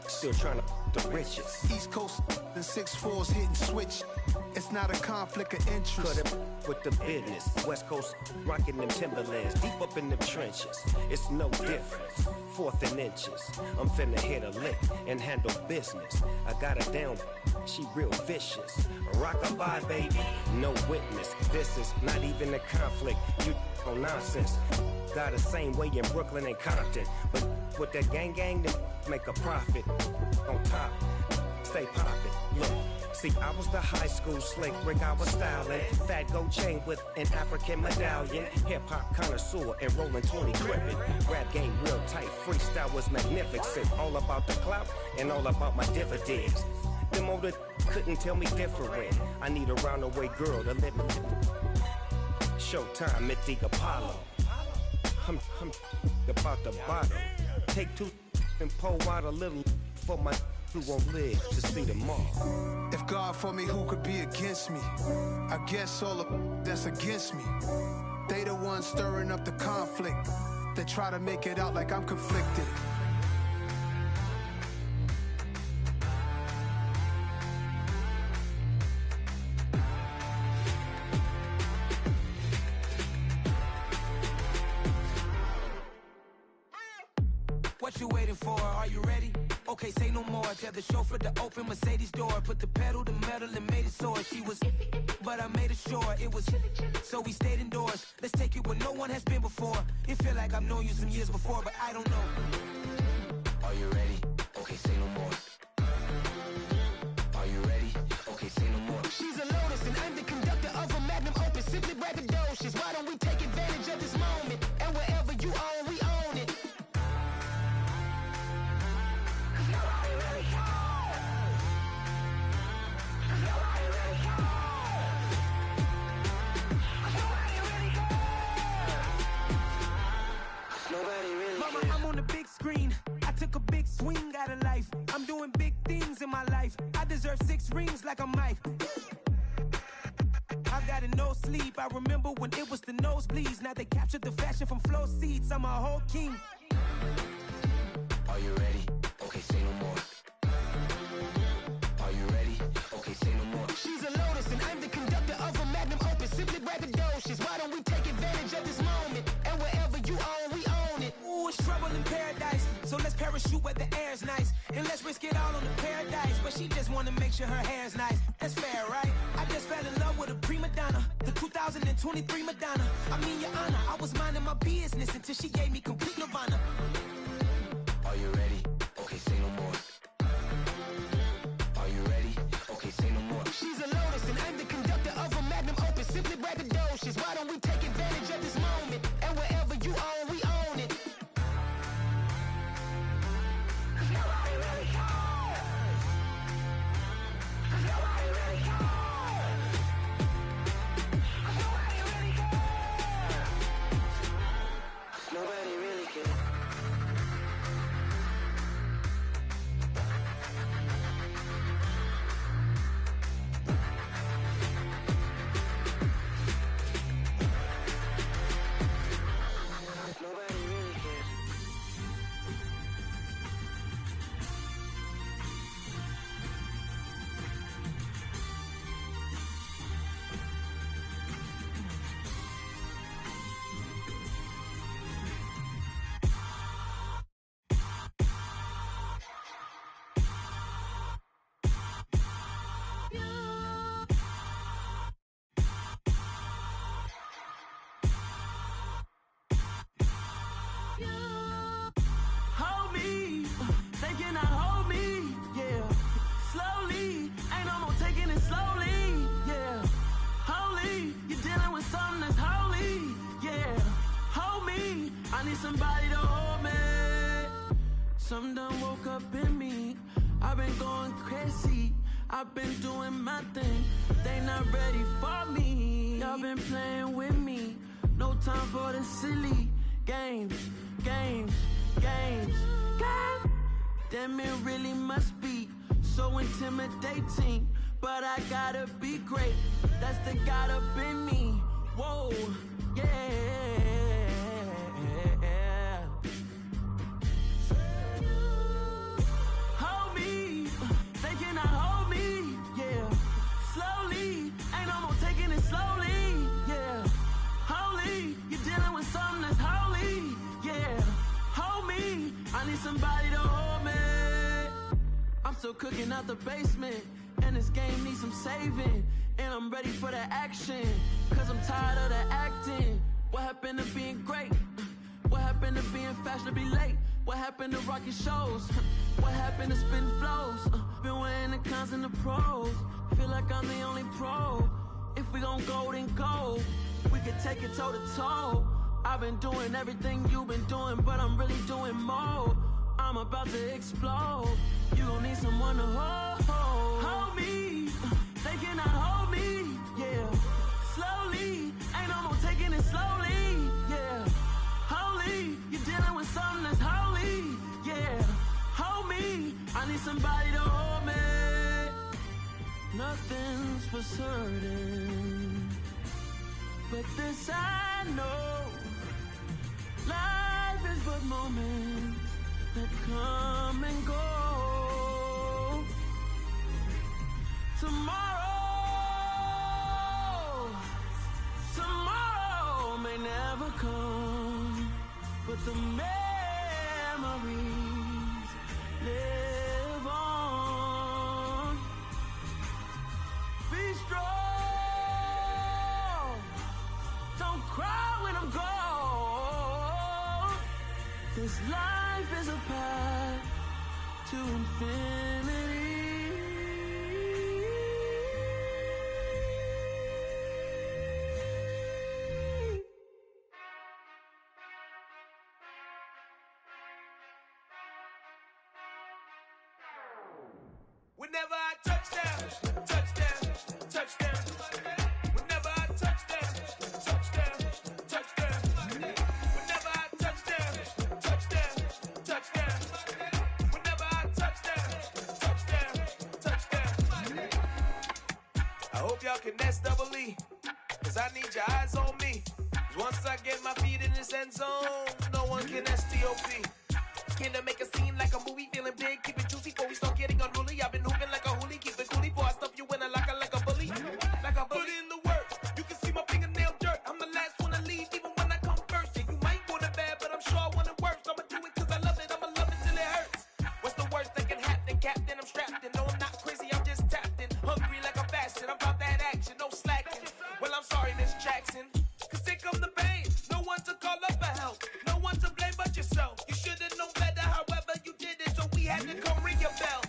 Still trying to the riches. East Coast and 6'4s hitting switch. It's not a conflict of interest. Cut it with the business. West Coast rocking them Timberlands, deep up in them trenches. It's no difference. Fourth and inches. I'm finna hit a lick and handle business. I got her down. She real vicious. Rockabye, baby. No witness. This is not even a conflict. You on nonsense. Got the same way in Brooklyn and Compton. But with that gang, then make a profit. On top, stay poppin'. Look. See, I was the high school slick Rick, I was styling. Fat gold chain with an African medallion. Hip-hop connoisseur and rolling 20 cribbin'. Rap game real tight, freestyle was magnificent. All about the clout and all about my dividends. Them older couldn't tell me different. I need a roundaway girl to live with. Showtime at the Apollo. I'm about the bottom. Take two and pour out a little for my who won't live to see tomorrow. If God for me, who could be against me? I guess all the that's against me. They the ones stirring up the conflict. They try to make it out like I'm conflicted. What you waiting for? Are you ready? Okay, say no more. Tell the chauffeur to open Mercedes door. Put the pedal to metal and made it soar. She was, but I made it sure it was. So we stayed indoors. Let's take it where no one has been before. It feel like I've known you some years before, but I don't know. Are you ready? Okay, say no more. Are you ready? Okay, say no more. She's a Lotus and I'm the conductor of a Magnum Opus. Simply braggadocious. Why don't we take advantage of this moment? And wherever you own, we own it. Mama, I'm on the big screen. I took a big swing out of life. I'm doing big things in my life. I deserve 6 rings like I'm Mike. I've got no sleep. I remember when it was the nosebleeds. Now they captured the fashion from flow seats. I'm a whole king. Are you ready? Okay, say no more. Are you ready? Okay, say no more. She's a Lotus and I'm the conductor of a Magnum Opus. Simply braggadocious. Why don't we take advantage of this moment? And wherever you own, we own it. Ooh, it's trouble in paradise. So let's parachute where the air's nice. And let's risk it all on the paradise. But she just wanna make sure her hair's nice. That's fair, right? I just fell in love with a prima donna. The 2023 Madonna. I mean, your honor, I was minding my business until she gave me complete nirvana. Are you ready? Okay, say no more. Are you ready? Okay, say no more. She's a Lotus and I'm the conductor of a Magnum Opus. Simply braggadocious. Why don't we take advantage of this moment? And wherever you own, we own it. Nobody really cares. Nobody really cares. Nobody really cares. Nobody really cares. Something done woke up in me. I've been going crazy. I've been doing my thing. They not ready for me. Y'all been playing with me. No time for the silly games. Damn, it really must be so intimidating. But I gotta be great. That's the God up in me. Whoa, yeah. Hold me, they cannot hold me, yeah. Slowly, ain't no more taking it slowly, yeah. Holy, you're dealing with something that's holy, yeah. Hold me, I need somebody to hold me. I'm still cooking out the basement, and this game needs some saving. And I'm ready for the action, cause I'm tired of the acting. What happened to being great? What happened to being fashionably late? What happened to rocking shows? What happened to spin flows? Been weighing the cons and the pros. Feel like I'm the only pro. If we gon' go, then go. We can take it toe to toe. I've been doing everything you've been doing, but I'm really doing more. I'm about to explode. You gon' need someone to hold me. They cannot hold me, yeah. Slowly, ain't no more taking it slowly, yeah. Holy, you're dealing with something that's holy, yeah. Hold me, I need somebody to hold me. Nothing's for certain, but this I know. Life is but moments that come and go. Tomorrow may never come, but the memories live on. Be strong, don't cry when I'm gone. This life is a path to infinity. Whenever I touchdown, touchdown, touchdown. Whenever I touchdown, touchdown, touchdown. Whenever I touchdown, touchdown, touchdown. Whenever I touchdown, touchdown, touchdown. I hope y'all can S-double-E, cause I need your eyes on me. Cause once I get my feet in this end zone, no one can S-T-O-P. Can I make a scene like a movie, feeling big, keep it juicy before we start getting unruly. I've been hooping like a hoolie, keep it coolie before I stuff you in a locker like a bully. Like a bully. Put in the work, you can see my fingernail dirt. I'm the last one to leave, even when I come first. Yeah, you might want it bad, but I'm sure I want it worse. I'ma do it cause I love it, I'ma love it till it hurts. What's the worst that can happen, Captain? I'm strapped in, no I'm not crazy, I'm just tapped in. Hungry like a bastard, I'm about that action, no slacking. Well, I'm sorry, Miss Jackson, cause here come the pain. No one to call up for help, no one to blame but yourself. You should've known better, however you did it, so we had to come ring your bell.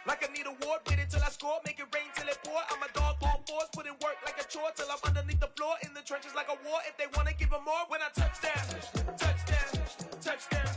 Like I need a ward, wait until I score, make it rain till it pour. I'm a dog on fours, put in work like a chore till I'm underneath the floor, in the trenches like a war. If they wanna give them more, when I touchdown, touchdown, touchdown.